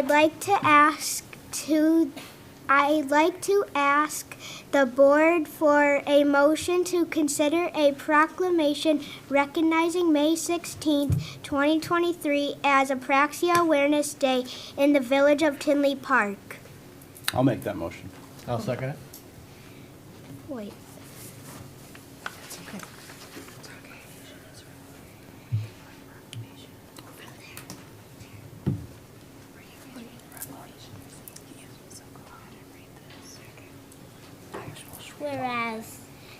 I'd like to ask the board for a motion to consider a proclamation recognizing May 16th, 2023 as Apraxia Awareness Day in the Village of Tinley Park. I'll make that motion. I'll second it. Wait. Whereas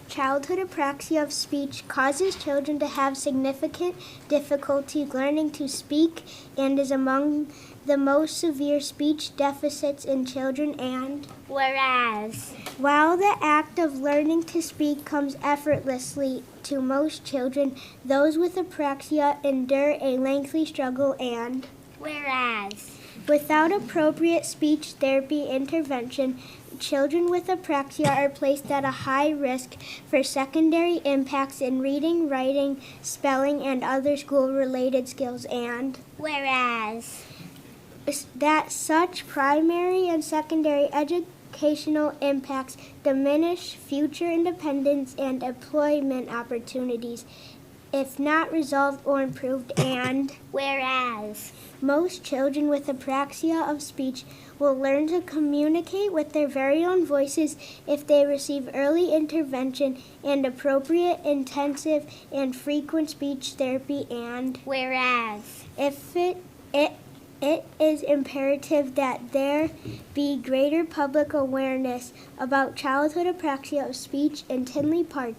childhood apraxia of speech causes children to have significant difficulty learning to speak and is among the most severe speech deficits in children, and whereas while the act of learning to speak comes effortlessly to most children, those with apraxia endure a lengthy struggle, and whereas without appropriate speech therapy intervention, children with apraxia are placed at a high risk for secondary impacts in reading, writing, spelling, and other school-related skills, and whereas that such primary and secondary educational impacts diminish future independence and employment opportunities if not resolved or improved, and whereas most children with apraxia of speech will learn to communicate with their very own voices if they receive early intervention and appropriate, intensive, and frequent speech therapy, and whereas if it is imperative that there be greater public awareness about childhood apraxia of speech in Tinley Park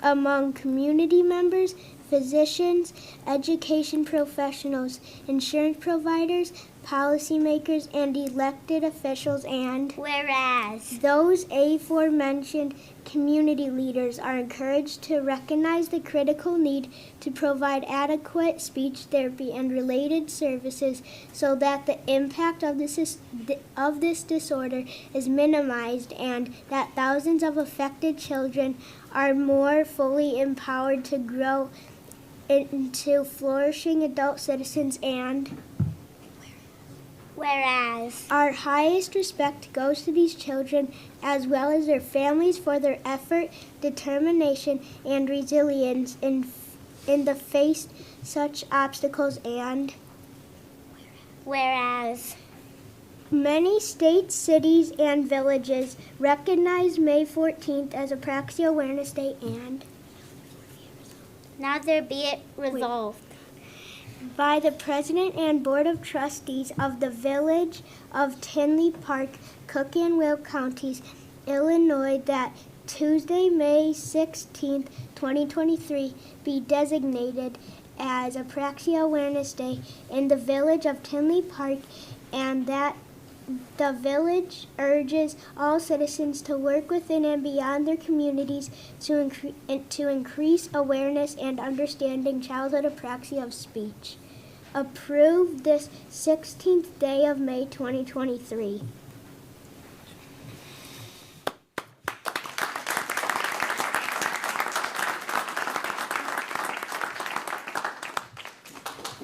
among community members, physicians, education professionals, insurance providers, policymakers, and elected officials, and whereas those aforementioned community leaders are encouraged to recognize the critical need to provide adequate speech therapy and related services so that the impact of this disorder is minimized, and that thousands of affected children are more fully empowered to grow into flourishing adult citizens, and whereas our highest respect goes to these children as well as their families for their effort, determination, and resilience in the face such obstacles, and whereas many states, cities, and villages recognize May 14th as Apraxia Awareness Day, and now there be it resolved by the President and Board of Trustees of the Village of Tinley Park, Cook and Will Counties, Illinois, that Tuesday, May 16th, 2023, be designated as Apraxia Awareness Day in the Village of Tinley Park, and that the village urges all citizens to work within and beyond their communities to increase awareness and understanding childhood apraxia of speech. Approved this 16th day of May 2023.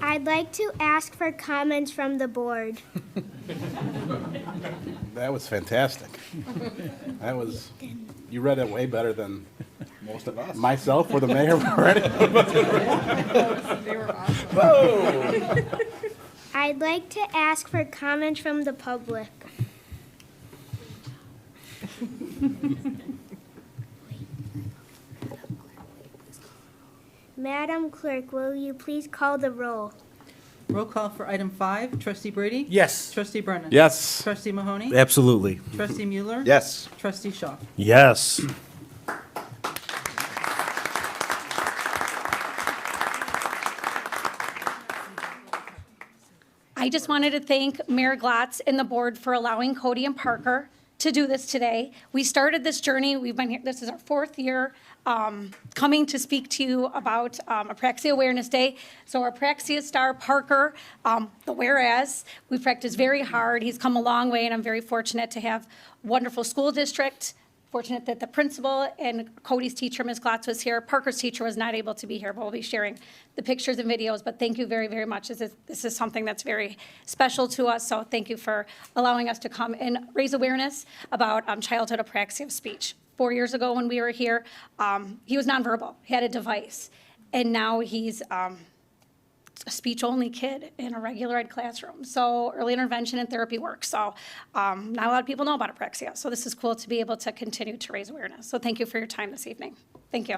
I'd like to ask for comments from the board. That was fantastic. You read it way better than Most of us. myself or the mayor read it. They were awesome. Whoa! I'd like to ask for comments from the public. Madam Clerk, will you please call the roll? Roll call for item 5, Trustee Brady? Yes. Trustee Brennan? Yes. Trustee Mahoney? Absolutely. Trustee Mueller? Yes. Trustee Shaw? Yes. I just wanted to thank Mayor Glatz and the board for allowing Cody and Parker to do this today. We started this journey. We've been here. This is our 4th year coming to speak to you about Apraxia Awareness Day. So our Apraxia star Parker, the whereas, we practiced very hard. He's come a long way, and I'm very fortunate to have a wonderful school district, fortunate that the principal and Cody's teacher, Ms. Glotz, was here. Parker's teacher was not able to be here, but we'll be sharing the pictures and videos. But thank you very, very much. This is something that's very special to us, so thank you for allowing us to come and raise awareness about childhood apraxia of speech. 4 years ago when we were here, he was nonverbal. He had a device, and now he's a speech-only kid in a regular ed classroom. So early intervention and therapy works. So not a lot of people know about apraxia. So this is cool to be able to continue to raise awareness. So thank you for your time this evening. Thank you.